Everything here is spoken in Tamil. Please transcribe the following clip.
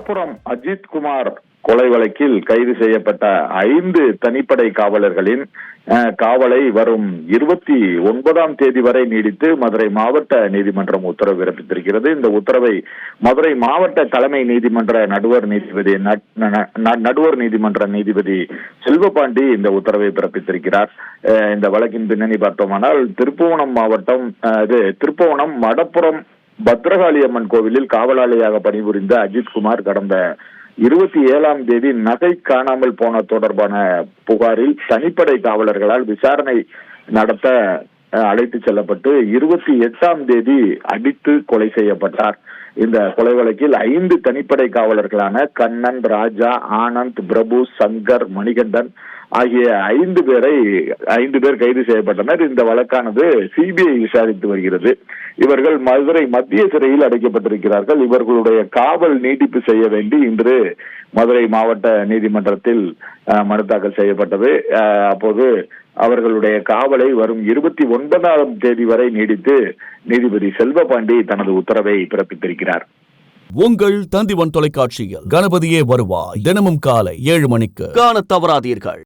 மடப்புறம் அஜித்குமார் கொலை வழக்கில் கைது செய்யப்பட்ட 5 தனிப்படை காவலர்களின் காவலை வரும் 29ஆம் தேதி வரை நீடித்து மதுரை மாவட்ட நீதிமன்றம் உத்தரவு பிறப்பித்திருக்கிறது. இந்த உத்தரவை மதுரை மாவட்ட தலைமை நீதிமன்ற நடுவர் நீதிமன்ற நீதிபதி செல்வபாண்டி இந்த உத்தரவை பிறப்பித்திருக்கிறார். இந்த வழக்கின் பின்னணி பார்த்தோமானால் திருப்புவனம் மடப்புறம் பத்ரகாளி அம்மன் கோவிலில் காவலாளியாக பணிபுரிந்த அஜித்குமார் கடந்த 27ஆம் தேதி நகை காணாமல் போன தொடர்பான புகாரில் தனிப்படை காவலர்களால் விசாரணை நடத்த அழைத்து செல்லப்பட்டு 28ஆம் தேதி அடித்து கொலை செய்யப்பட்டார். இந்த கொலை வழக்கில் 5 தனிப்படை காவலர்களான கண்ணன், ராஜா, ஆனந்த், பிரபு, சங்கர், மணிகண்டன் ஆகிய 5 பேர் கைது செய்யப்பட்டனர். இந்த வழக்கானது சிபிஐ விசாரித்து வருகிறது. இவர்கள் மதுரை மத்திய சிறையில் அடைக்கப்பட்டிருக்கிறார்கள். இவர்களுடைய காவல் நீட்டிப்பு செய்ய வேண்டி இன்று மதுரை மாவட்ட நீதிமன்றத்தில் மனு தாக்கல் செய்யப்பட்டது. அப்போது அவர்களுடைய காவலை வரும் 29ஆம் தேதி வரை நீடித்து நீதிபதி செல்வபாண்டி தனது உத்தரவை பிறப்பித்திருக்கிறார். உங்கள் தந்திவன் தொலைக்காட்சியில் கணபதியே வருவாய் தினமும் காலை 7 மணிக்கு காண தவறாதீர்கள்.